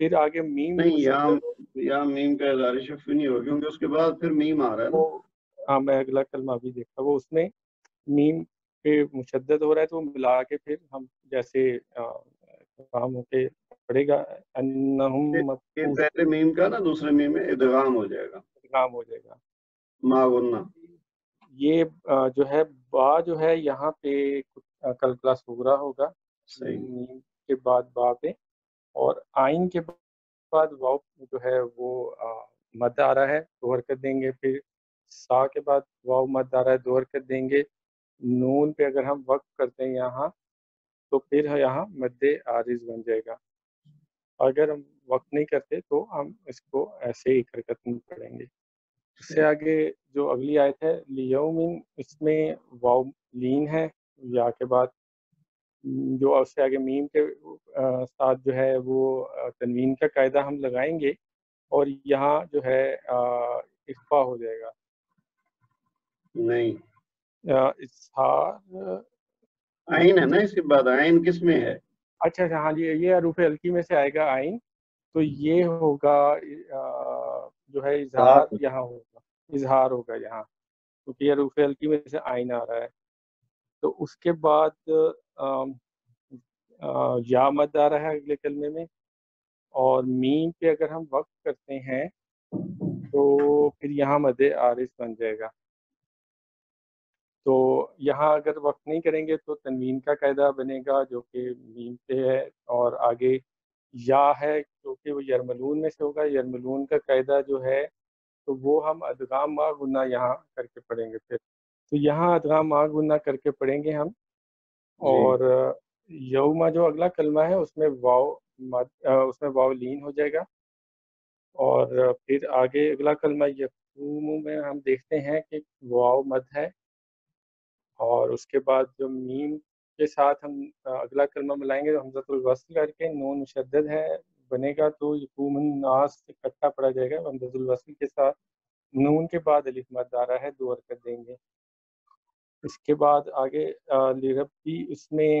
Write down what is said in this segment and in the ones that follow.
پھر آگے میم نہیں، مشدد یہاں میم کا اظہار شفوی نہیں ہو، کیونکہ اس کے بعد پھر میم آ رہا ہے نا۔ وہ ہاں میں اگلا کلمہ ابھی دیکھا، وہ اس میں میم پہ مشدد ہو رہا ہے تو وہ ملا کے پھر ہم جیسے کام ہو کے پڑے گا انہم یہ مقبوض پہلے میم کا نا دوسرے میم میں ادغام ہو جائے گا، کام ہو جائے گا۔ ما غنہ۔ یہ جو ہے با جو ہے یہاں پہ کلکلا صغرا ہوگا صحیح، میم کے بعد با پہ، اور آئین کے بعد واؤ جو ہے وہ مد آ رہا ہے، دو حرکت دیں گے، پھر سا کے بعد واؤ مد آ رہا ہے، دو حرکت دیں گے، نون پہ اگر ہم وقف کرتے ہیں یہاں تو پھر یہاں مد عارض بن جائے گا، اگر ہم وقف نہیں کرتے تو ہم اس کو ایسے ہی حرکت میں پڑھیں گے۔ اس سے صحیح، آگے جو اگلی آیت ہے لیومن، اس میں واؤ لین ہے یا کے بعد، جو اس سے آگے میم کے ساتھ جو ہے وہ تنوین کا قاعدہ ہم لگائیں گے، اور یہاں جو ہے اخفا ہو جائے گا، نہیں اظہار۔ آئین ہے نا اس کے بعد، آئین کس میں ہے؟ اچھا اچھا، ہاں جی، یہ حروف ہلکی میں سے آئے گا آئین، تو یہ ہوگا جو ہے اظہار، یہاں ہوگا اظہار ہوگا یہاں، کیونکہ یہ حروف ہلکی میں سے آئین آ رہا ہے۔ تو اس کے بعد یا مد آ رہا ہے اگلے کلمے میں، اور میم پہ اگر ہم وقف کرتے ہیں تو پھر یہاں مد عارض بن جائے گا۔ تو یہاں اگر وقف نہیں کریں گے تو تنوین کا قاعدہ بنے گا جو کہ میم پہ ہے، اور آگے یا ہے کیونکہ وہ یرملون میں سے ہوگا، یرملون کا قاعدہ جو ہے تو وہ ہم ادغام ما گنہ یہاں کر کے پڑھیں گے، پھر تو یہاں ادغام ما گنہ کر کے پڑھیں گے ہم، جی، اور یوما جو اگلا کلمہ ہے اس میں اس میں واؤ لین ہو جائے گا، اور پھر آگے اگلا کلمہ یقوم میں ہم دیکھتے ہیں کہ واؤ مد ہے، اور اس کے بعد جو میم کے ساتھ ہم اگلا کلمہ ملائیں گے تو حمزۃ الوصل کر کے نون مشدد ہے بنے گا، تو یقوم الناس اکٹھا پڑھا جائے گا حمزۃ الوصل کے ساتھ، نون کے بعد الف مد آ رہا ہے، دو حرکت دیں گے۔ اس کے بعد آگے لربی، اس میں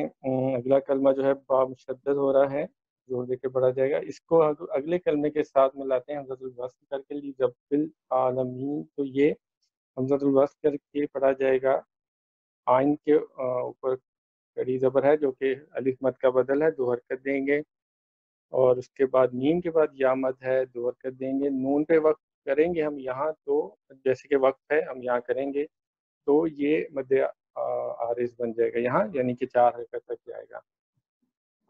اگلا کلمہ جو ہے با مشدد ہو رہا ہے، زور دے کے پڑھا جائے گا، اس کو اگلے کلمے کے ساتھ ملاتے ہیں حمزۃ الوصل کر کے لرب العالمین، تو یہ حمزۃ الوصل کر کے پڑھا جائے گا، آئین کے اوپر کڑی زبر ہے جو کہ الف مد کا بدل ہے، دو حرکت دیں گے، اور اس کے بعد میم کے بعد یا مد ہے، دو حرکت دیں گے، نون پہ وقف کریں گے ہم یہاں، تو جیسے کہ وقف ہے ہم یہاں کریں گے تو یہ مد عارض بن جائے گا یہاں، یعنی کہ چار حرکت تک جائے گا۔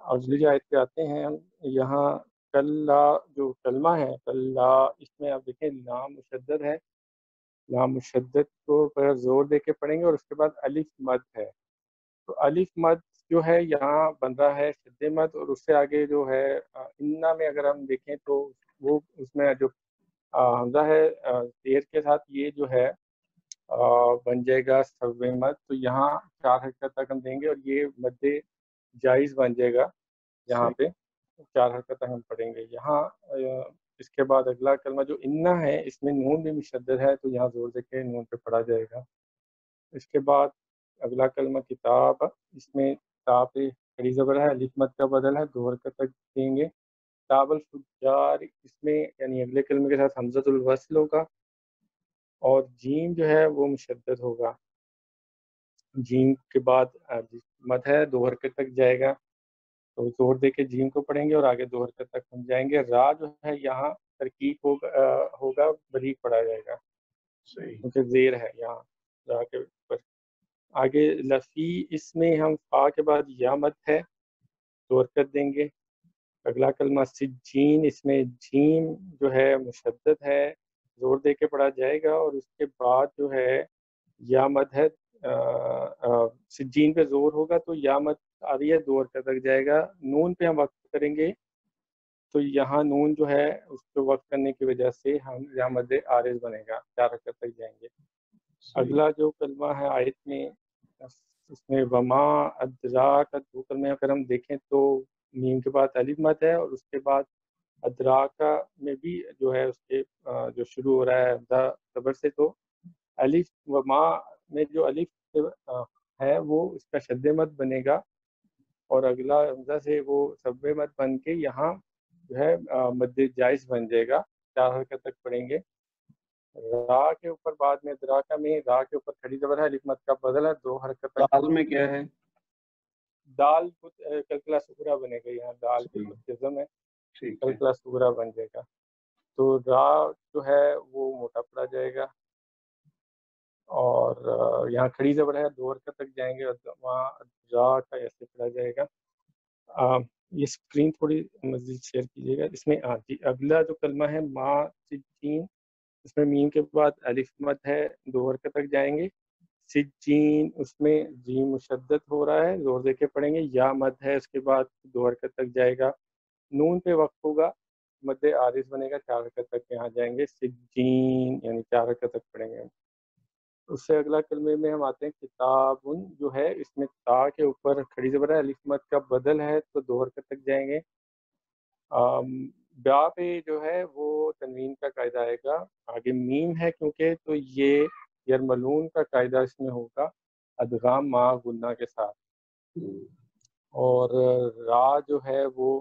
اگلی آیت پہ آتے ہیں ہم، یہاں کلا جو کلمہ ہے کلا، اس میں آپ دیکھیں لام مشدد ہے، لام مشدد کو پر زور دے کے پڑھیں گے، اور اس کے بعد الف مد ہے، تو الف مد جو ہے یہاں بن رہا ہے شد مد، اور اس سے آگے جو ہے انا میں اگر ہم دیکھیں تو وہ اس میں جو حمزہ ہے زیر کے ساتھ یہ جو ہے بن جائے گا سب مد، تو یہاں چار حرکت تک ہم دیں گے اور یہ مد جائز بن جائے گا، یہاں صحیح، پہ چار حرکت تک ہم پڑھیں گے یہاں۔ اس کے بعد اگلا کلمہ جو انا ہے اس میں نون بھی مشدد ہے، تو یہاں زور دے کے نون پہ پڑھا جائے گا۔ اس کے بعد اگلا کلمہ کتاب، اس میں تا پہ کڑی زبر ہے، الف مد کا بدل ہے، دو حرکت تک دیں گے۔ کتاب الفجار، اس میں یعنی اگلے کلمے کے ساتھ حمزۃ الوصل ہوگا، اور جیم جو ہے وہ مشدد ہوگا، جیم کے بعد مد ہے، دو حرکت تک جائے گا، تو زور دے کے جیم کو پڑھیں گے اور آگے دو حرکت تک ہم جائیں گے۔ را جو ہے یہاں ترکیب ہوگا بریک پڑھا جائے گا صحیح، کیونکہ زیر ہے یہاں را کے اوپر۔ آگے لفی، اس میں ہم فا کے بعد یا مد ہے، دو حرکت دیں گے۔ اگلا کلمہ سجین، اس میں جیم جو ہے مشدد ہے، زور دے کے پڑھا جائے گا، اور اس کے بعد جو ہے یا مد ہے، سجین پہ زور ہوگا تو یا مد آ رہی ہے، دو حرکت تک جائے گا، نون پہ ہم وقف کریں گے تو یہاں نون جو ہے اس کو وقف کرنے کی وجہ سے ہم یا مد عارض بنے گا، چار حرکت تک جائیں گے۔ صحیح، اگلا جو کلمہ ہے آیت میں، اس میں وما ادراک، دو کلمے اگر ہم دیکھیں تو میم کے بعد الف مد ہے، اور اس کے بعد ادراکا میں بھی جو ہے اس کے جو شروع ہو رہا ہے حمزہ زبر سے، تو الف وما میں جو الف ہے وہ اس کا شد مد بنے گا، اور اگلا حمزہ سے وہ سب مد بن کے یہاں جو ہے مد جائز بن جائے گا، 4 حرکت تک پڑھیں گے۔ را کے اوپر بعد میں ادراکہ میں را کے اوپر کھڑی زبر ہے، الف مد کا بدل ہے، 2 حرکت تک۔ دال میں کیا ہے؟ دال کلکلا سغرا بنے گا، یہاں دال کے ٹھیک اوپر جزم ہے، ٹھیک ہے، کلکلا سغرا بن جائے گا۔ تو را جو ہے وہ موٹا پڑا جائے گا، اور یہاں کھڑی زبر ہے، 2 حرکت تک جائیں گے، وہاں را کا ایسے پڑا جائے گا۔ یہ اسکرین تھوڑی مزید شیئر کیجیے گا۔ اس میں جی اگلا جو کلمہ ہے ما سجین، اس میں میم کے بعد الف مد ہے، 2 حرکت تک جائیں گے۔ سجین، اس میں جیم مشدد ہو رہا ہے، زور دے کے پڑھیں گے۔ یا مد ہے، اس کے بعد 2 حرکت تک جائے گا۔ نون پہ وقف ہوگا، مد عارض بنے گا، 4 حرکت تک یہاں جائیں گے۔ سجین یعنی 4 حرکت تک پڑھیں گے۔ اس سے اگلا کلمے میں ہم آتے ہیں کتابن، جو ہے اس میں تا کے اوپر کھڑی زبر ہے، الف مد کا بدل ہے، تو 2 حرکت تک جائیں گے۔ با پہ جو ہے وہ تنوین کا قاعدہ آئے گا، آگے میم ہے کیونکہ، تو یہ یرملون کا قاعدہ اس میں ہوگا ادغام ما غنہ کے ساتھ۔ اور را جو ہے وہ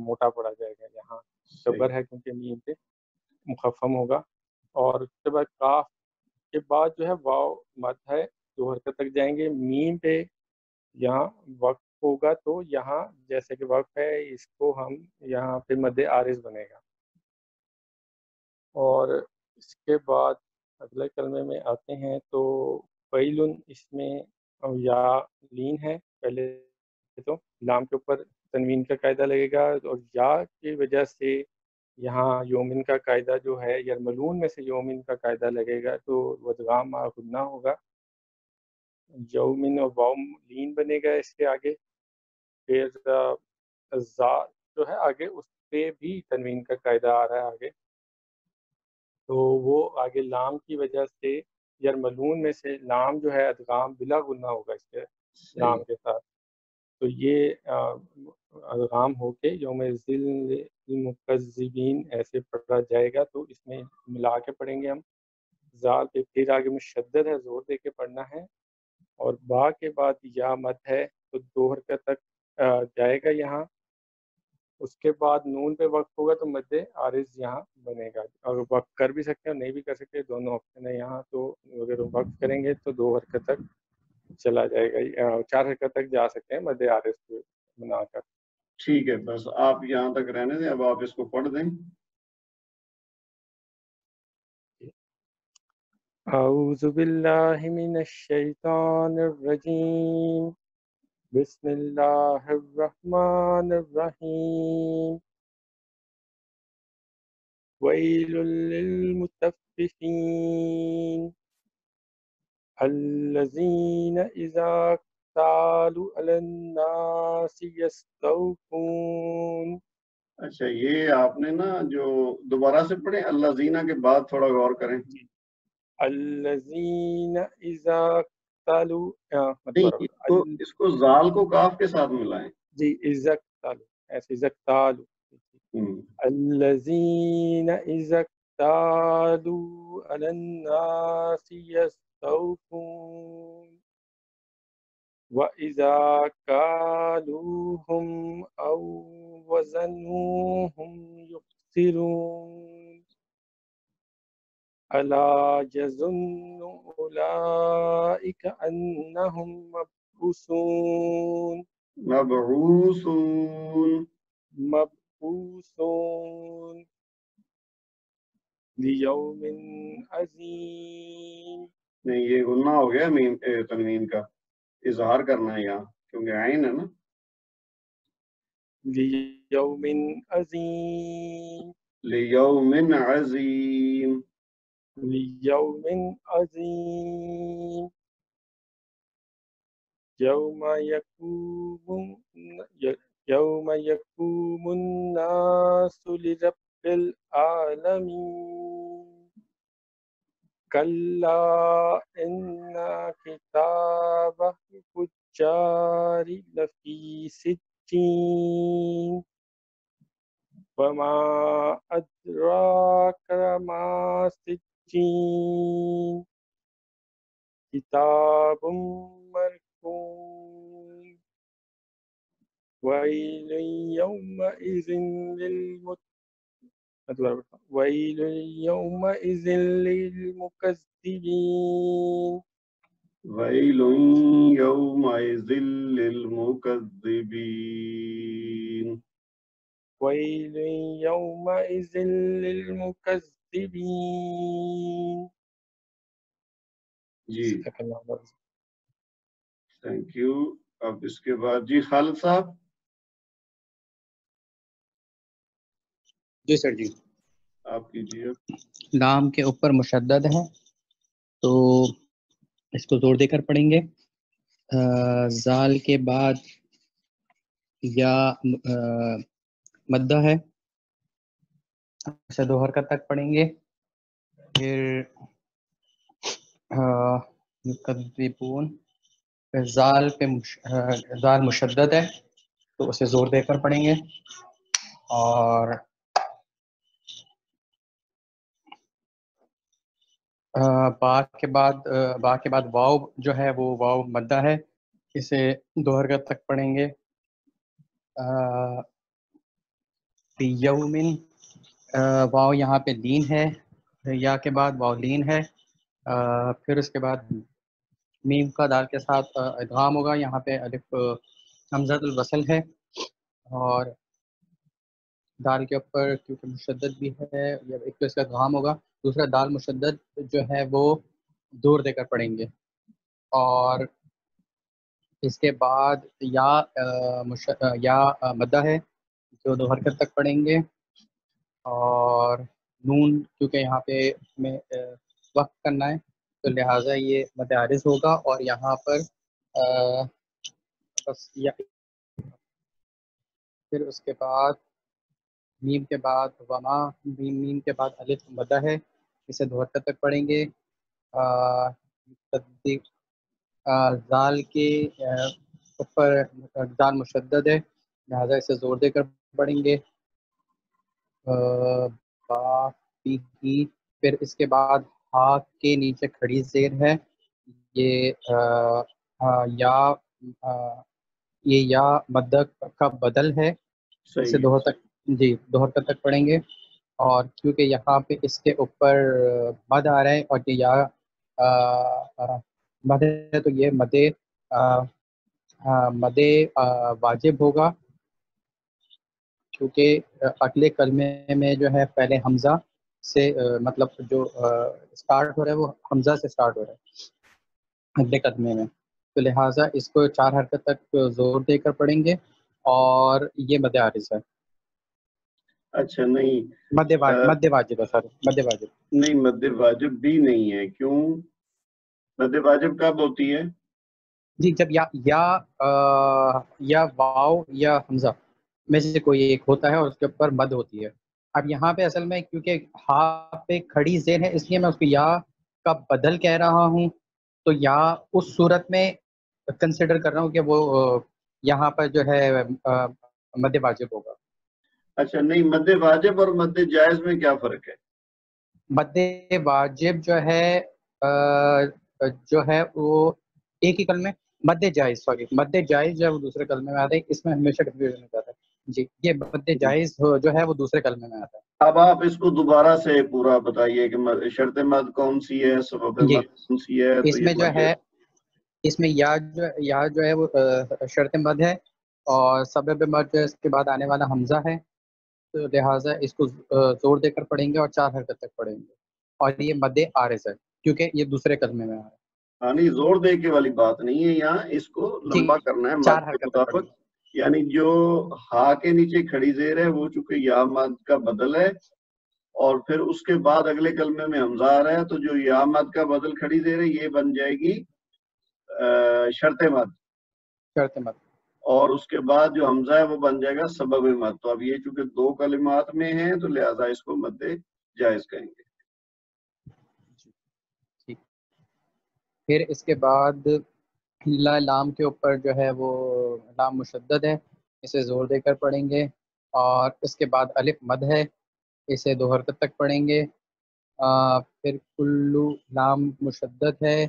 موٹا پڑا جائے گا، یہاں جبر ہے کیونکہ میم پہ مخفم ہوگا۔ اور اس کے بعد کاف کے بعد جو ہے واو مد ہے، 2 حرکت تک جائیں گے۔ میم پہ یہاں وقف ہوگا، تو یہاں جیسے کہ وقف ہے، اس کو ہم یہاں پہ مد عارض بنے گا۔ اور اس کے بعد اگلے کلمے میں آتے ہیں تو فعیلن، اس میں یا لین ہے، پہلے تو لام کے اوپر تنوین کا قاعدہ لگے گا، اور یا کی وجہ سے یہاں یومن کا قاعدہ جو ہے، یرملون میں سے یومن کا قاعدہ لگے گا، تو ادغام ما غنہ ہوگا۔ یومن اور واؤ لین بنے گا اس کے آگے۔ پھر زا جو ہے آگے، اس پہ بھی تنوین کا قاعدہ آ رہا ہے آگے، تو وہ آگے لام کی وجہ سے یرملون میں سے لام جو ہے ادغام بلا غنہ ہوگا اس کے لام کے ساتھ، تو یہ ادغام ہو کے یوم ذل المکذبین ایسے پڑھا جائے گا۔ تو اس میں ملا کے پڑھیں گے ہم۔ زال پہ پھر آگے مشدد ہے، زور دے کے پڑھنا ہے، اور با کے بعد یا مد ہے، تو 2 حرکت تک جائے گا یہاں۔ اس کے بعد نون پہ وقف ہوگا، تو مد عارض یہاں بنے گا، اور وقف کر بھی سکتے ہیں اور نہیں بھی کر سکتے، دونوں آپشن ہے یہاں۔ تو اگر وقف کریں گے تو 2 حرکت تک چلا جائے گا، 4 حرکت تک جا سکتے ہیں مد عارض کو بنا کر۔ ٹھیک ہے، بس آپ یہاں تک رہنے دیں، اب آپ اس کو پڑھ دیں۔ اعوذ باللہ من الشیطان الرجیم، بسم اللہ الرحمن الرحیم، ویل للمطففین الذین اذا اکتالوا علی الناس یستوفون۔ اچھا، یہ آپ نے نا جو دوبارہ سے پڑھیں، اللہ زینہ کے بعد تھوڑا غور کریں۔ الذین اذا اکتالوا نہیں، اس کو زال کو کاف کے ساتھ ملائیں۔ جی اذا اکتالوا، ایسے اذا اکتالوا، الذین اذا اکتالوا علی الناس یستوفون وَإِذَا كَالُوهُمْ أَوْ وَزَنُوهُمْ يُخْسِرُونَ أَلَا يَظُنُّ أُولَئِكَ أَنَّهُمْ مَبْعُوثُونَ لِيَوْمٍ عَظِيمٍ۔ نہیں، یہ غنہ ہو گیا میم تنوین کا، اظہار کرنا ہے یہاں کیونکہ عین ہے نا۔ لِيَوْمٍ عَظِيمٍ، لیوم عظیم۔ لِيَوْمٍ عَظِيمٍ، يوم يقوم الناس لرب العالمين كلا إن كتاب الفجار لفي سجين وما أدراك ما سجين كتاب مرقوم ويل يومئذ ويل يومئذ للمكذبين ويل يومئذ للمكذبين. ويل يومئذ للمكذبين. جی تھینک یو. اب اس کے بعد جی خالد صاحب. جی سر جی آپ کیجیے. لام کے اوپر مشدد ہے تو اس کو زور دے کر پڑھیں گے. زال کے بعد یا مدہ ہے، اسے 2 حرکت تک پڑھیں گے. پھر یکذبون، پھر زال پہ زال مشدد ہے تو اسے زور دے کر پڑھیں گے. اور با کے بعد واو جو ہے وہ واو مدہ ہے، اسے 2 حرکت تک پڑھیں گے. فی یومن، واو یہاں پہ لین ہے، یا کے بعد واو لین ہے. پھر اس کے بعد میم کا دال کے ساتھ ادغام ہوگا. یہاں پہ الف حمزۃ الوصل ہے، اور دال کے اوپر کیونکہ مشدد بھی ہے، ایک تو اس کا ادغام ہوگا، دوسرا دال مشدد جو ہے وہ دور دے کر پڑھیں گے. اور اس کے بعد یا مدہ ہے جو 2 حرکت تک پڑھیں گے. اور نون کیونکہ یہاں پہ میں وقت کرنا ہے تو لہٰذا یہ مد عارض ہوگا. اور یہاں پر بس پھر اس کے بعد میم کے بعد وما، میم کے بعد الف مدہ ہے، اسے 2 حرکت تک پڑھیں گے. زال کے اوپر زال مشدد ہے لہٰذا اسے زور دے کر پڑھیں گے. پھر اس کے بعد ہا کے نیچے کھڑی زیر ہے، یہ یا مدہ کا بدل ہے، اسے 2 حرکت جی 2 حرکت تک پڑھیں گے. اور کیونکہ یہاں پہ اس کے اوپر مد آ رہا ہے اور یہ یا مد ہے تو یہ مد واجب ہوگا، کیونکہ اگلے کلمے میں جو ہے پہلے حمزہ سے مطلب جو سٹارٹ ہو رہا ہے وہ حمزہ سے سٹارٹ ہو رہا ہے اگلے کلمے میں، تو لہٰذا اس کو 4 حرکت تک زور دے کر پڑھیں گے. اور یہ مد عارض ہے. اچھا نہیں مد واجب ہے سر، مد واجب نہیں، مد واجب بھی نہیں ہے. کیوں؟ مد واجب کب ہوتی ہے؟ جی جب یا واو یا حمزہ میں سے کوئی ایک ہوتا ہے اور اس کے اوپر مد ہوتی ہے. اب یہاں پہ اصل میں کیونکہ ہا پہ کھڑی زیر ہے اس لیے میں اس کو یا کا بدل کہہ رہا ہوں، تو یا اس صورت میں کنسیڈر کر رہا ہوں کہ وہ یہاں پر جو ہے مد واجب ہوگا. اچھا نہیں، مد واجب اور مد جائز میں کیا فرق ہے؟ مد واجب جو ہے وہ ایک ہی کلمے، مد جائز مد جائز جو ہے وہ دوسرے کلمے میں آتا ہے. اس میں ہمیشہ کنفیوژن ہو جاتا ہے. جی یہ مد جائز جو ہے وہ دوسرے کلمے میں آتا ہے. اب آپ اس کو دوبارہ سے پورا بتائیے کہ شرط مد کون سی ہے، سبب مد کون سی ہے. اس میں جو ہے اس میں یا جو ہے وہ شرط مد ہے، اور سبب مد جو ہے اس کے بعد آنے والا حمزہ ہے، تو لہٰذا اس کو زور دے کر پڑھیں گے اور 4 حرکت تک پڑھیں گے. اور یہ مد عارض ہے کیونکہ یہ دوسرے کلمے میں آ رہا ہے. ہاں نہیں، زور دے کے والی بات نہیں ہے یہاں، اس کو لمبا کرنا ہے 4 مد کے حرکت تک پڑھیں مطابق. گے. یعنی جو ہا کے نیچے کھڑی زیر ہے وہ چونکہ یا مد کا بدل ہے، اور پھر اس کے بعد اگلے کلمے میں حمزہ آ رہا ہے، تو جو یا مد کا بدل کھڑی زیر ہے یہ بن جائے گی شرط مد. اور اس کے بعد جو حمزہ ہے وہ بن جائے گا سبب مد. تو اب یہ چونکہ 2 کلمات میں ہیں تو لہٰذا اس کو مد جائز کہیں گے. پھر اس کے بعد لام کے اوپر جو ہے وہ لام مشدد ہے، اسے زور دے کر پڑھیں گے. اور اس کے بعد الف مد ہے، اسے 2 حرکت تک پڑھیں گے. پھر کلو لام مشدد ہے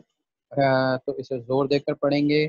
تو اسے زور دے کر پڑھیں گے.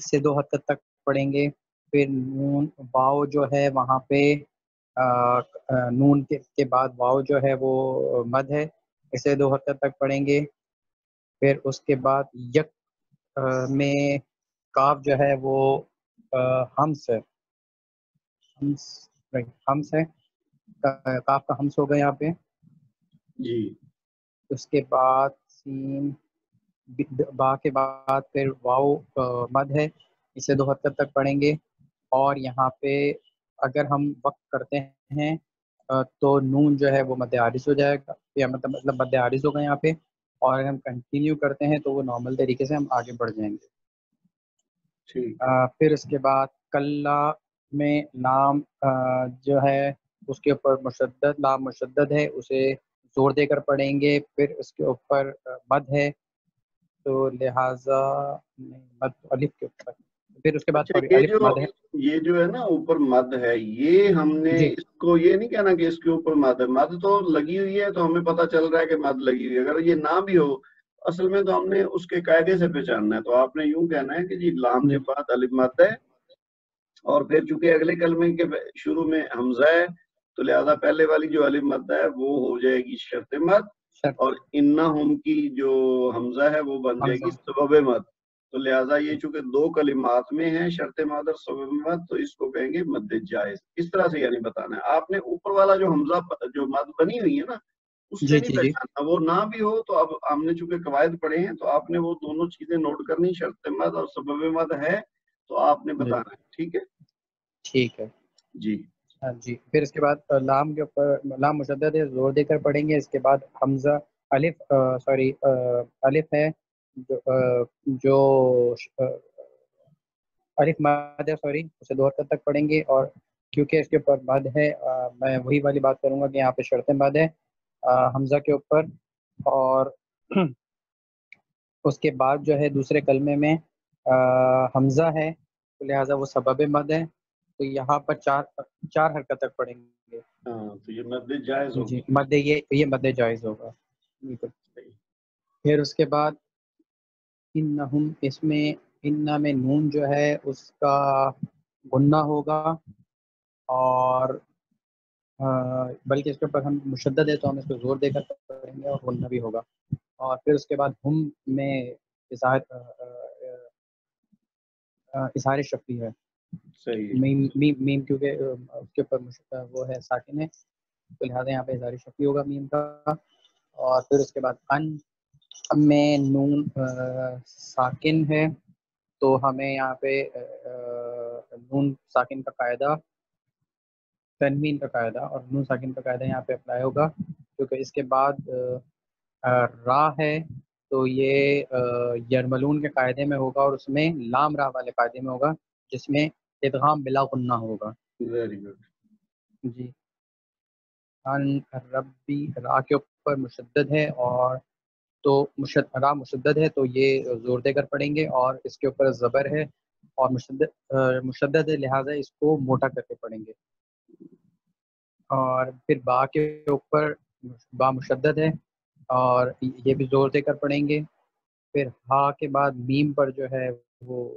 اس سے 2 حرکت تک پڑھیں گے. پھر نون واو جو ہے وہاں پہ نون کے بعد واو جو ہے وہ مد ہے, اسے 2 حرکت تک پڑھیں گے. پھر اس کے بعد یک میں کاف جو ہے وہ ہمس ہے, ہمس ہے, کاف کا ہمس ہوگا یہاں پہ. جی. اس کے بعد سین با کے بعد پھر واو مد ہے, اسے 2 حرکت تک پڑھیں گے. اور یہاں پہ اگر ہم وقت کرتے ہیں تو نون جو ہے وہ مد عارض ہو جائے گا, یا مطلب مد عارض ہوگا یہاں پہ. اور اگر ہم کنٹینیو کرتے ہیں تو وہ نارمل طریقے سے ہم آگے بڑھ جائیں گے. پھر اس کے بعد کلا میں لام جو ہے اس کے اوپر مشدد, لام مشدد ہے, اسے زور دے کر پڑھیں گے. پھر اس کے اوپر مد ہے تو لہٰذا مد الف کے اوپر. پھر اس کے بعد اچھا الف مد ہے. یہ جو ہے نا اوپر مد ہے, یہ ہم نے جی اس کو یہ نہیں کہنا کہ اس کے اوپر مد ہے. مد تو لگی ہوئی ہے تو ہمیں پتہ چل رہا ہے کہ مد لگی ہوئی ہے. اگر یہ نہ بھی ہو اصل میں تو ہم نے اس کے قاعدے سے پہچاننا ہے. تو آپ نے یوں کہنا ہے کہ جی لام کے بعد الف مد ہے, اور پھر چونکہ اگلے کلمے کے شروع میں حمزہ ہے تو لہذا پہلے والی جو الف مد ہے وہ ہو جائے گی شرط مد, اور انہم کی جو حمزہ ہے وہ بن جائے گی سبب مد. تو لہٰذا یہ چونکہ 2 کلمات میں ہیں شرط مد اور سبب مد, تو اس کو کہیں گے مد جائز. اس طرح سے یعنی بتانا ہے آپ نے. اوپر والا جو حمزہ جو مد بنی ہوئی ہے نا اس سے نہیں پہچاننا. وہ نہ بھی ہو تو اب ہم نے چونکہ قواعد پڑھے ہیں تو آپ نے وہ دونوں چیزیں نوٹ کرنی, شرط مد اور سبب مد ہے تو آپ نے بتانا ہے. ٹھیک ہے, ٹھیک ہے جی. ہاں جی. پھر اس کے بعد لام کے اوپر لام مشدد ہے, زور دے کر پڑھیں گے. اس کے بعد حمزہ الف الف ہے جو الف مد ہے, اسے 2 حرکت تک پڑھیں گے. اور کیونکہ اس کے اوپر مد ہے میں وہی والی بات کروں گا کہ یہاں پہ شرط مد ہے حمزہ کے اوپر. اور اس کے بعد جو ہے دوسرے کلمے میں حمزہ ہے تو لہٰذا وہ سبب مد ہے, تو یہاں پر 4 حرکت تک پڑھیں گے. تو یہ مد جائز ہوگی. جی مد یہ مد جائز ہوگا. بالکل. پھر اس کے بعد انہم, اس میں انہ میں نون جو ہے اس کا غنہ ہوگا, اور بلکہ اس کے اوپر ہم مشدد ہے تو ہم اس کو زور دے کر پڑھیں گے اور غنہ بھی ہوگا. اور پھر اس کے بعد ہم میں اظہار شفیع ہے. میم کیونکہ اس کے اوپر وہ ہے ساکن ہے تو لہٰذا یہاں پہ اظہار شفیع ہوگا میم کا. اور پھر اس کے بعد ان میں نون ساکن ہے تو ہمیں یہاں پہ نون ساکن کا قاعدہ, تنوین کا قاعدہ اور نون ساکن کا قاعدہ یہاں پہ اپلائی ہوگا, کیونکہ اس کے بعد را ہے تو یہ یرملون کے قاعدے میں ہوگا, اور اس میں لام را والے قاعدے میں ہوگا جس میں ادغام بلا غنہ ہوگا. Very good. جی. ان ربی را کے اوپر مشدد ہے, اور تو را مشدد ہے تو یہ زور دے کر پڑھیں گے, اور اس کے اوپر زبر ہے اور مشدد ہے لہٰذا اس کو موٹا کر کے پڑھیں گے. اور پھر با کے اوپر با مشدد ہے اور یہ بھی زور دے کر پڑھیں گے. پھر ہا کے بعد میم پر جو ہے وہ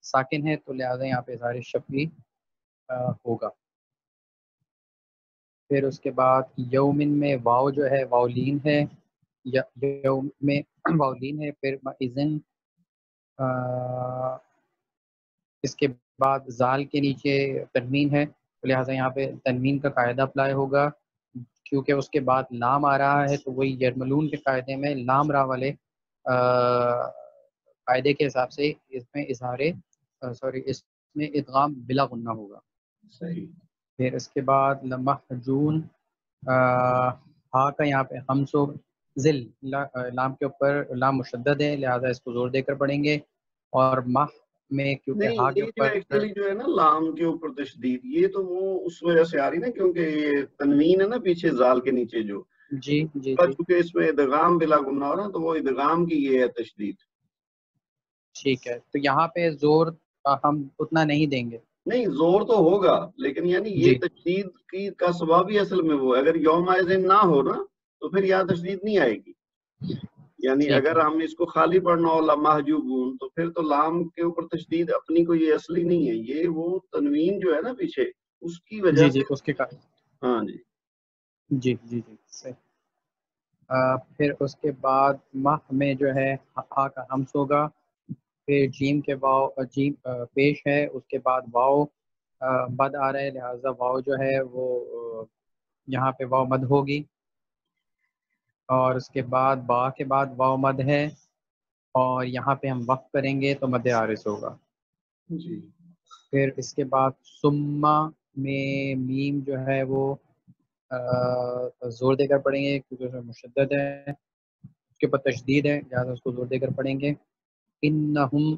ساکن ہے تو لہٰذا یہاں پہ اظہار شفیع ہوگا. پھر اس کے بعد یومن میں واو جو ہے واولین ہے, یوم میں واولین ہے. پھر اذن اس کے بعد زال کے نیچے تنوین ہے تو لہٰذا یہاں پہ تنوین کا قاعدہ اپلائی ہوگا, کیونکہ اس کے بعد لام آ رہا ہے تو وہی یرملون کے قاعدے میں لام را والے قاعدے کے حساب سے اس میں اس میں ادغام بلا غنہ ہوگا. صحیح. پھر اس کے بعد لمحجون ہا کا یہاں پہ ہمس و ذل, لام کے اوپر لام مشدد ہے لہٰذا اس کو زور دے کر پڑھیں گے. اور مح میں کیونکہ نہیں, ہا کے یہ جو اوپر ایکچولی جو ہے نا لام کے اوپر تشدید, یہ تو وہ اس وجہ سے آ رہی نا کیونکہ یہ تنوین ہے نا پیچھے زال کے نیچے جو, جی جی چونکہ اس میں ادغام بلا غنہ ہو رہا تو وہ ادغام کی یہ ہے تشدید. ٹھیک ہے, تو یہاں پہ زور ہم اتنا نہیں دیں گے. نہیں, زور تو ہوگا لیکن یعنی یہ جی تشدید کی کا سبب ہی اصل میں وہ ہے. اگر یوم ذن نہ ہو نا تو پھر یہاں تشدید نہیں آئے گی. یعنی ٹھیک اگر ہے ہم اس کو خالی پڑھنا ہو لمحجوبون تو پھر تو لام کے اوپر تشدید اپنی کوئی اصلی نہیں ہے، یہ وہ تنوین جو ہے نا پیچھے اس کی وجہ جی جی سے. اس کے ہاں جی جی جی جی صحیح. پھر اس کے بعد ماہ میں جو ہے ہا کا ہمس ہوگا، پھر جیم کے واؤ جیم پیش ہے، اس کے بعد واؤ مد آ رہا ہے، لہٰذا واؤ جو ہے وہ یہاں پہ واؤ مد ہوگی. اور اس کے بعد با کے بعد واؤ مد ہے، اور یہاں پہ ہم وقف کریں گے تو مد عارض ہوگا. جی. پھر اس کے بعد سما میں میم جو ہے وہ زور دے کر پڑھیں گے کیونکہ اس میں مشدد ہے، اس کے اوپر تشدید ہے، لہٰذا اس کو زور دے کر پڑھیں گے. انہم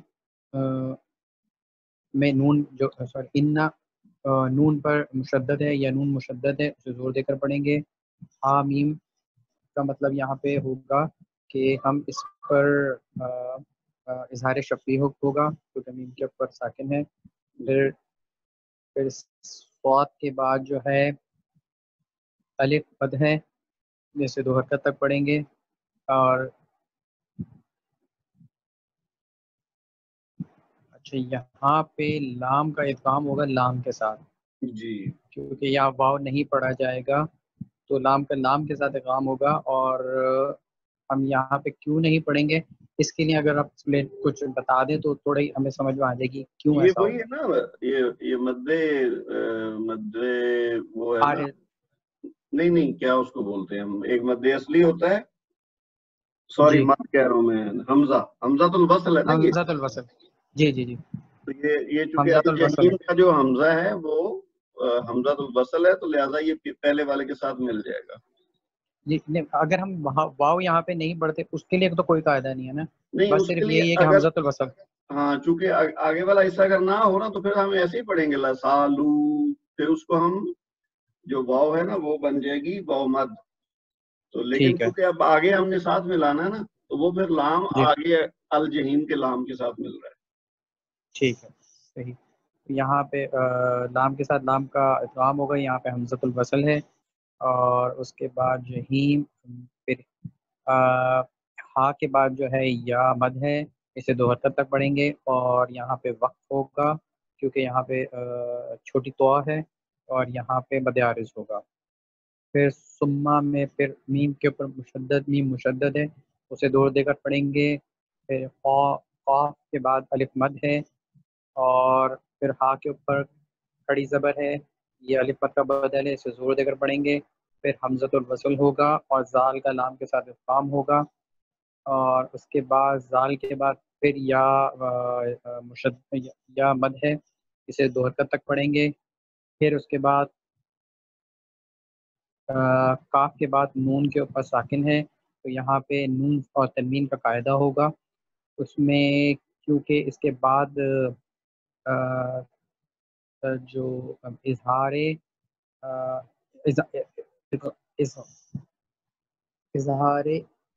میں نون جو سوری نون پر مشدد ہے یا نون مشدد ہے، اسے زور دے کر پڑھیں گے. حامیم کا مطلب یہاں پہ ہوگا کہ ہم اس پر اظہار شفیع ہوگا کیونکہ میم کے اوپر ساکن ہے. پھر صاد کے بعد جو ہے الف مد ہے، جیسے 2 حرکت تک پڑھیں گے. اور اچھا یہاں پہ لام کا ادغام ہوگا لام کے ساتھ، جی کیونکہ یہاں واو نہیں پڑھا جائے گا تو لام کا لام کے ساتھ ادغام ہوگا. اور ہم یہاں پہ کیوں نہیں پڑھیں گے اس کے لیے اگر آپ کچھ بتا دیں تو تھوڑی ہمیں سمجھ میں آ جائے گی کیوں یہ ایسا وہی ہوگا. ہے نا، یہ مد وہ ہے نا. نہیں کیا اس کو بولتے ہیں ہم، ایک مد اصلی ہوتا ہے، سوری جی مد کہہ رہا ہوں میں، حمزہ الوصل ہے نا یہ. حمزۃ الوصل. جی جی جی تو یہ چونکہ حمزۃ الوصل الجحیم کا جو حمزہ ہے وہ حمزہ الوصل ہے، تو لہٰذا یہ پہلے والے کے ساتھ مل جائے گا. جی. اگر ہم واو یہاں پہ نہیں پڑھتے اس کے لیے تو کوئی قاعدہ نہیں ہے نا، نہیں بس اس کے صرف لیے یہی ہے کہ اگر حمزۃ الوصل. ہاں چونکہ آگے والا حصہ اگر نہ ہو نا تو پھر ہم ایسے ہی پڑھیں گے لسالو، پھر اس کو ہم جو واو ہے نا وہ بن جائے گی واو مد. تو لیکن ٹھیک ہے. چونکہ اب آگے ہم نے ساتھ ملانا ہے نا تو وہ پھر لام جی آگے الجحیم کے لام کے ساتھ مل رہا ہے. ٹھیک ہے صحیح. یہاں پہ لام کے ساتھ لام کا ادغام ہوگا، یہاں پہ حمزۃ الوصل ہے. اور اس کے بعد جہیم، پھر ہا کے بعد جو ہے یا مد ہے، اسے 2 حرکت تک پڑھیں گے. اور یہاں پہ وقف ہوگا کیونکہ یہاں پہ چھوٹی طوا ہے، اور یہاں پہ مد عارض ہوگا. پھر سما میں پھر میم کے اوپر میم مشدد ہے، اسے 2 دے کر پڑھیں گے. پھر قاف کے بعد الف مد ہے، اور پھر ہا کے اوپر کھڑی زبر ہے، یہ الف مد کا بدل ہے، اسے زور دے کر پڑھیں گے. پھر حمزۃ الوصل ہوگا اور زال کا لام کے ساتھ ادغام ہوگا. اور اس کے بعد زال کے بعد پھر یا مد ہے، اسے 2 حرکت تک پڑھیں گے. پھر اس کے بعد کاف کے بعد نون کے اوپر ساکن ہے، تو یہاں پہ نون اور تنوین کا قاعدہ ہوگا اس میں، کیونکہ اس کے بعد جو اظہار اظہار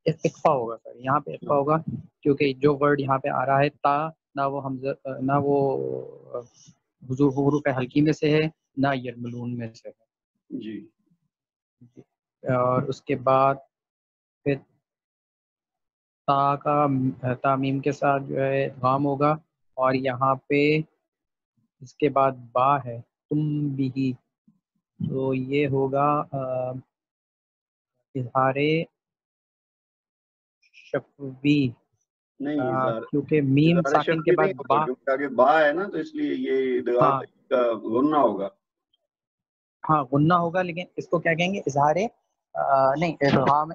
اقفا ہوگا. سر یہاں پہ اقفا ہوگا کیونکہ جو ورڈ یہاں پہ آ رہا ہے تا، نہ وہ حمزہ نہ وہ حروف حلقی میں سے ہے، نہ یرملون میں سے ہے. جی. اور اس کے بعد پھر تا کا تعمیم کے ساتھ جو ہے ادغام ہوگا. اور یہاں پہ اس کے بعد با ہے تم بھی، تو یہ ہوگا اظہار شفوی، نہیں کیونکہ میم اظہار ساکن کے شفوی نہیں بعد ہوگا با. کیونکہ آگے با ہے نا، تو اس لیے یہ ادغام ہاں کا غنہ ہوگا. ہاں غنہ ہوگا، لیکن اس کو کیا کہیں گے اظہار نہیں ادغام.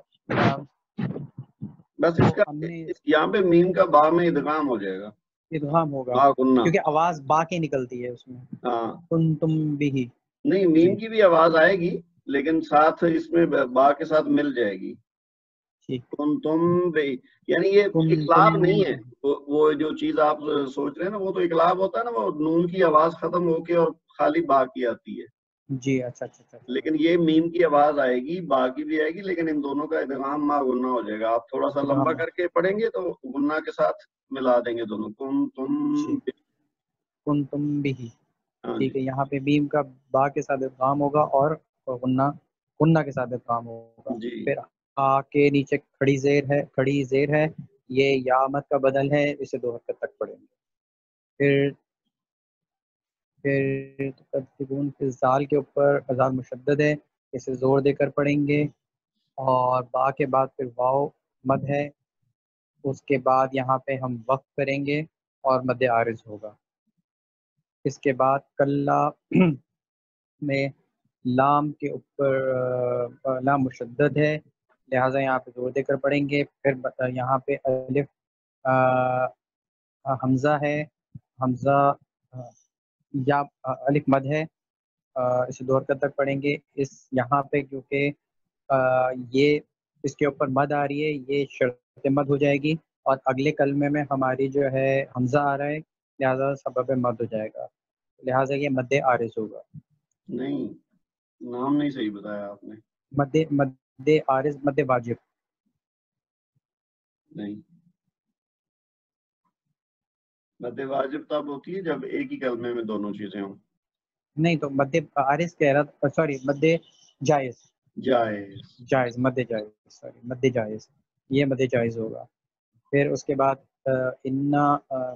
بس تو اس کا ہم نے یہاں پہ میم کا با میں ادغام ہو جائے گا، ادغام ہوگا با غنہ. کیونکہ آواز با کی نکلتی ہے اس میں. ہاں تم بھی. نہیں جی میم کی بھی آواز آئے گی لیکن ساتھ اس میں با کے ساتھ مل جائے گی. ٹھیک. تم بھی، یعنی یہ تم اقلاب نہیں ہے. وہ جو چیز آپ سوچ رہے ہیں نا وہ تو اقلاب ہوتا ہے نا، وہ نون کی آواز ختم ہو کے اور خالی با کی آتی ہے. جی اچھا اچھا اچھا. لیکن یہ میم کی آواز آئے گی، با کی بھی آئے گی، لیکن ان دونوں کا ادغام ما غنہ ہو جائے گا. آپ تھوڑا سا لمبا کر کے پڑھیں گے تو غنہ کے ساتھ ملا دیں گے دونوں. تم بھی. ہاں ٹھیک جی. ہے. یہاں پہ میم کا با کے ساتھ ادغام ہوگا اور غنہ کے ساتھ ادغام ہوگا. جی پھر کے نیچے کھڑی زیر ہے، یہ یا مد کا بدل ہے، اسے 2 حرکت تک پڑھیں گے. پھر تقدمون پھر زال کے اوپر زال مشدد ہے، اسے زور دے کر پڑھیں گے. اور با کے بعد پھر واو مد ہے، اس کے بعد یہاں پہ ہم وقف کریں گے اور مد عارض ہوگا. اس کے بعد کلا میں لام کے اوپر لام مشدد ہے، لہٰذا یہاں پہ زور دے کر پڑھیں گے. پھر یہاں پہ الف حمزہ ہے، حمزہ یا الف مد ہے، اسے 2 حرکت تک پڑھیں گے. یہاں پہ کیونکہ یہ اس کے اوپر مد آ رہی ہے، یہ شرط مد ہو جائے گی، اور اگلے کلمے میں ہماری جو ہے حمزہ آ رہا ہے، لہٰذا سبب مد ہو جائے گا، لہٰذا یہ مد عارض ہوگا. نہیں، نام نہیں صحیح بتایا آپ نے. مد عارض مد واجب نہیں، مد واجب تب ہوتی ہے جب ایک ہی کلمے میں دونوں چیزیں ہوں. نہیں، تو مد عارض کہہ رہا تھا، سوری مد جائز جائز. مد جائز، سوری مد جائز، یہ مد جائز ہوگا. پھر اس کے بعد انا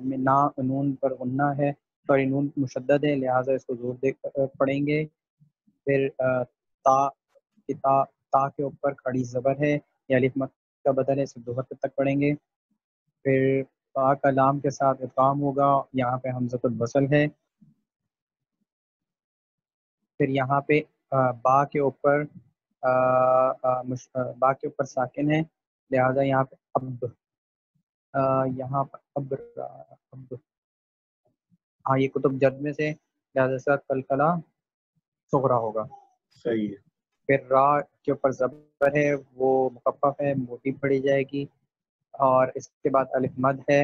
نا نون پر غنہ ہے، سوری نون مشدد ہے، لہٰذا اس کو زور دے کر پڑھیں گے. پھر تا کے اوپر کھڑی زبر ہے، یہ الف مد کا بدل ہے، اسے 2 حرکت تک پڑھیں گے. پھر با کا لام کے ساتھ ادغام ہوگا، یہاں پہ حمزۃ الوصل ہے. پھر یہاں پہ با کے اوپر با کے اوپر ساکن ہے، لہٰذا یہاں پہ یہاں پر اب ہاں یہ کتب جد میں سے، لہٰذا سے کلکلا صغرا ہوگا. صحیح ہے. پھر را کے اوپر زبر ہے، وہ مخفف ہے، موٹی پڑھی جائے گی. اور اس کے بعد الف مد ہے،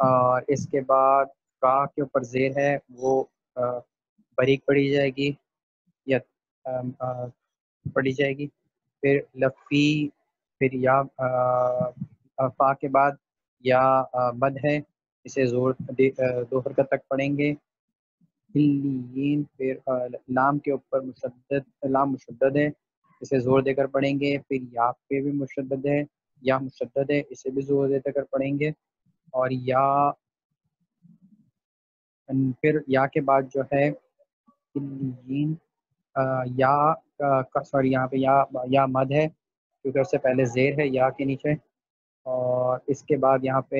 اور اس کے بعد را کے اوپر زیر ہے، وہ باریک پڑھی جائے گی یا پڑھی جائے گی. پھر لفی، پھر یا فا کے بعد یا مد ہے، اسے 2 حرکت تک پڑھیں گے. پھر لام کے اوپر لام مشدد ہے، اسے زور دے کر پڑھیں گے. پھر یا پہ بھی مشدد ہے، یا مشدد ہے، اسے بھی زور دے کر پڑھیں گے. اور پھر یا کے بعد جو ہے یا سوری یہاں پہ یا مد ہے، کیونکہ اس سے پہلے زیر ہے یا کے نیچے، اور اس کے بعد یہاں پہ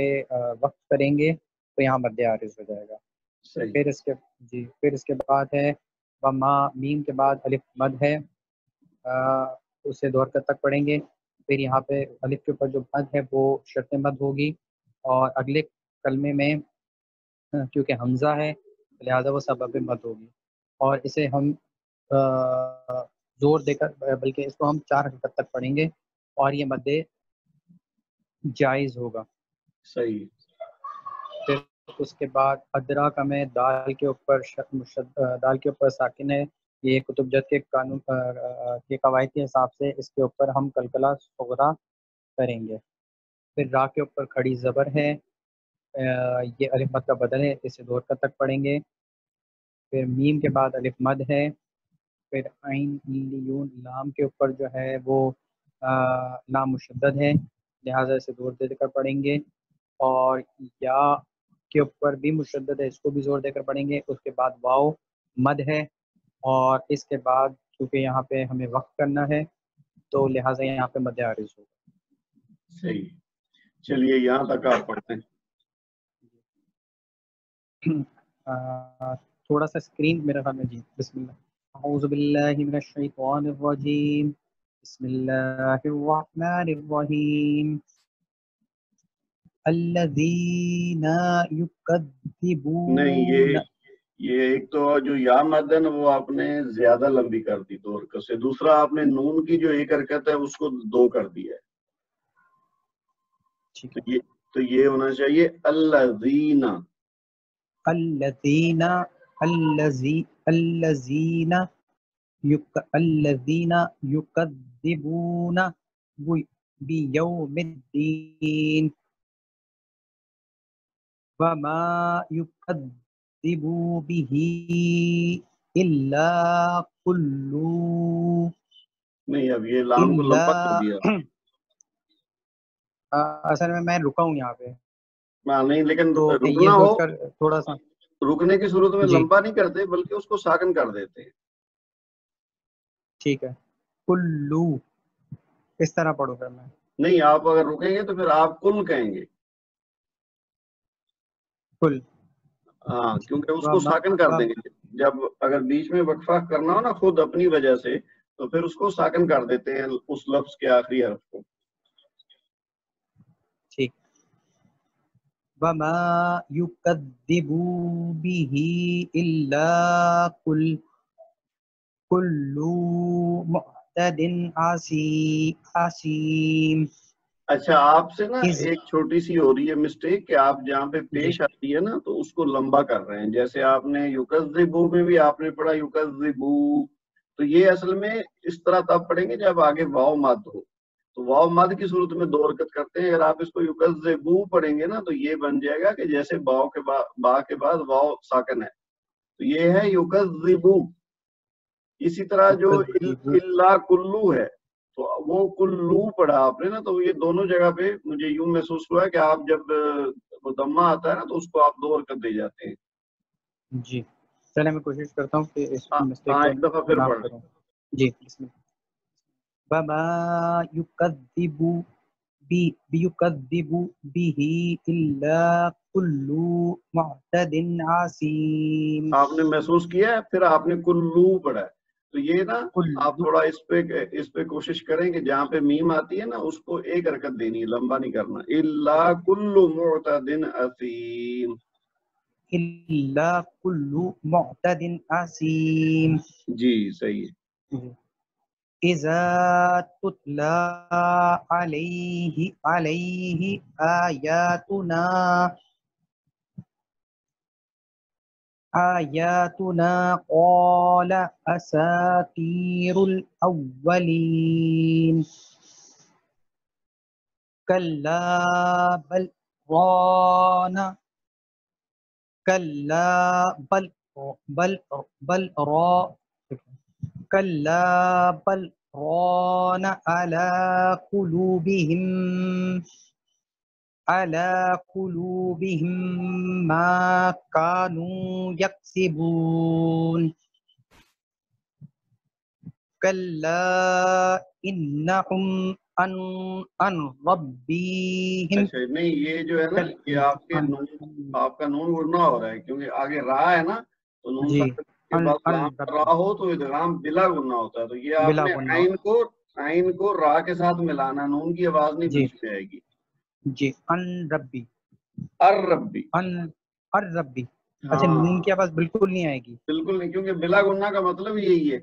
وقت کریں گے تو یہاں مد عارض ہو جائے گا. صحیح. پھر اس کے بعد ہے وما، میم کے بعد الف مد ہے، اسے 2 حرکت تک پڑھیں گے. پھر یہاں پہ الف کے اوپر جو مد ہے وہ شرط مد ہوگی، اور اگلے کلمے میں کیونکہ حمزہ ہے لہذا وہ سبب مد ہوگی، اور اسے ہم زور دے کر بلکہ اس کو ہم 4 حرکت تک پڑھیں گے، اور یہ مد جائز ہوگا. صحیح. پھر اس کے بعد ادرا کا میں دال کے اوپر ساکن ہے، یہ کتب جد کے قانون کے قواعد کے حساب سے اس کے اوپر ہم کلکلا صغرا کریں گے. پھر را کے اوپر کھڑی زبر ہے، یہ الف مد کا بدل ہے، اسے 2 حرکت تک پڑھیں گے. پھر میم کے بعد الف مد ہے. پھر عین لیون، لام کے اوپر جو ہے وہ لام مشدد ہے، لہٰذا اسے زور دے کر پڑھیں گے. اور یا کے اوپر بھی مشدد ہے، اس کو بھی زور دے کر پڑھیں گے. اس کے بعد واو مد ہے، اور اس کے بعد چونکہ یہاں پہ ہمیں وقف کرنا ہے تو لہٰذا یہاں پہ مد عارض ہوگا. صحیح. چلیے یہاں تک آپ پڑھتے ہیں. تھوڑا سا اسکرین میرا خیال میں. جی بسم اللہ. اعوذ باللہ من الشیطان الرجیم، بسم اللہ الرحمن الرحیم. الذین یکذبون. نہیں، یہ ایک تو جو یا مد ہے نا وہ آپ نے زیادہ لمبی کر دی 2 حرکت سے، دوسرا آپ نے نون کی جو 1 حرکت ہے اس کو 2 کر دیا ہے. تو یہ ہونا چاہیے الذین. الذین یکذبون بیوم الدین وما یکذب به الا کل نہیں اب یہ لام کو لمبا کر دیا. اصل میں رکا ہوں یہاں پہ نہیں لیکن تو یہ رکنا ہو, سوچ کر تھوڑا سا رکنے کی صورت میں جی لمبا نہیں کرتے بلکہ اس کو ساکن کر دیتے ہیں. ٹھیک ہے. کلو اس طرح پڑھوں پھر میں. نہیں آپ اگر رکیں گے تو پھر آپ کل کہیں گے. کل ہاں کیونکہ اس کو ساکن کر دیں گے. جب اگر بیچ میں وقفہ کرنا ہو نا خود اپنی وجہ سے تو پھر اس کو ساکن کر دیتے ہیں اس لفظ کے آخری حرف کو. ٹھیک. وما يكذب به إلا كل معتد عظیم. اچھا آپ سے نا ایک چھوٹی سی ہو رہی ہے مسٹیک کہ آپ جہاں پہ جی پیش آتی ہے نا تو اس کو لمبا کر رہے ہیں. جیسے آپ نے یکذبو میں بھی آپ نے پڑھا یکذبو, تو یہ اصل میں اس طرح تب پڑھیں گے جب آگے واو مد ہو. تو واو مد کی صورت میں 2 حرکت کرتے ہیں. اگر آپ اس کو یکذبو پڑھیں گے نا تو یہ بن جائے گا کہ جیسے با کے بعد واو ساکن ہے, تو یہ ہے یکذبو. اسی طرح جو اللہ کلو ہے تو وہ کلو پڑھا آپ نے نا, تو یہ دونوں جگہ پہ مجھے یوں محسوس ہوا ہے کہ آپ جب مدمہ آتا ہے نا تو اس کو آپ 2 حرکت دے جاتے ہیں. جی چلے میں کوشش کرتا ہوں کہ اس مسٹیک ہاں کو ایک دفعہ پھر نہ پڑھ. کروں. جی بسم اللہ. وما يكذب به إلا كل معتد عظیم. آپ نے محسوس کیا ہے پھر آپ نے کلو پڑھا ہے, تو یہ نا آپ تھوڑا اس پہ کوشش کریں کہ جہاں پہ میم آتی ہے نا اس کو 1 حرکت دینی ہے, لمبا نہیں کرنا. الا کل معتد اثیم. إلا كل معتد عظیم. جی صحیح ہے. إذا تتلى عليه آياتنا قال أساطير الأولين. كلا بل ران كلا بل ران على قلوبهم ما كانوا يكسبون. كلا إنهم عن ربهم. اچھا نہیں یہ جو ہے نا یہ آپ کے نون, آپ کا نون اڑنا ہو رہا ہے کیونکہ آگے را ہے نا, تو نون جی کے بعد لام را ہو تو ادغام بلا گنا ہوتا ہے. تو یہ آپ بلا نے گناہ. عین کو را کے ساتھ ملانا, نون کی آواز نہیں جی بیچ میں آئے گی. جی ان ربی الربی. الربی. اچھا ہاں نون کی آواز بالکل نہیں آئے گی. بالکل نہیں, کیونکہ بلا گنا کا مطلب یہی ہے.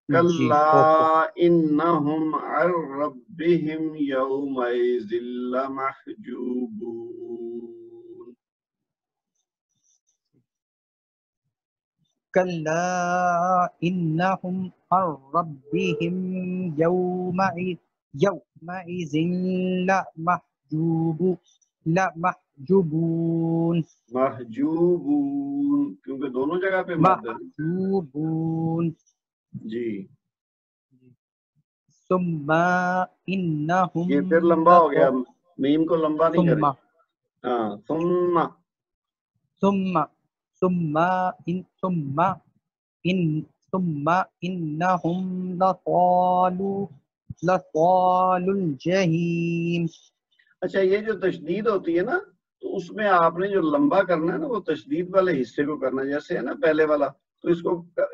جی کلا انہم عن ربہم یومئذ لمحجوبون. کلا انہم عن ربہم یومئذ لمحجوبون. محجوبون کیونکہ دونوں جگہ پہ مد ہے. محجوبون. جی ثم انہم یہ پھر لمبا ہو گیا, میم کو لمبا نہیں کریں. ہاں ثم انہم لصال الجحیم. اچھا یہ جو تشدید ہوتی ہے نا تو اس میں آپ نے جو لمبا کرنا ہے نا وہ تشدید والے حصے کو کرنا ہے. جیسے ہے نا پہلے والا, تو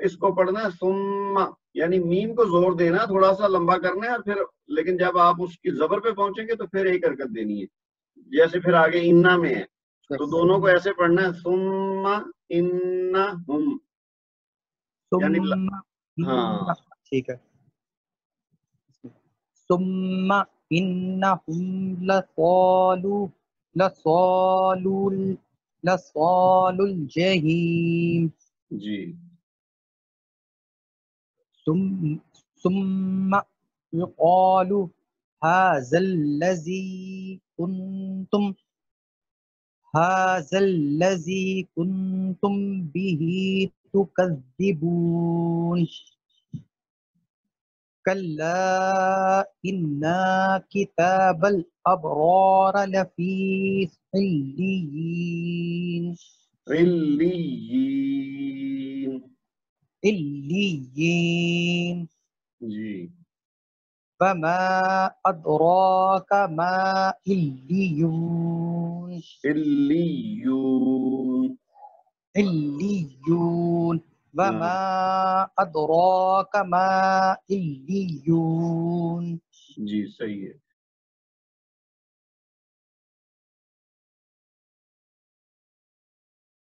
اس کو پڑھنا ہے ثم, یعنی میم کو زور دینا, تھوڑا سا لمبا کرنا ہے, اور پھر لیکن جب آپ اس کی زبر پہ پہنچیں گے تو پھر 1 حرکت دینی ہے. جیسے پھر آگے انا میں ہے تو دونوں کو ایسے پڑھنا ہے ثم انہم, یعنی ہاں ٹھیک ہے. ثم انہم لصال الجحیم. جی ثم يقال هذا الذي كنتم به تكذبون. كلا إن كتاب الأبرار لفي عليين عليين جی فما أدراك ما عليون علیون عليون وما أدراك ما عليون. جی صحیح ہے.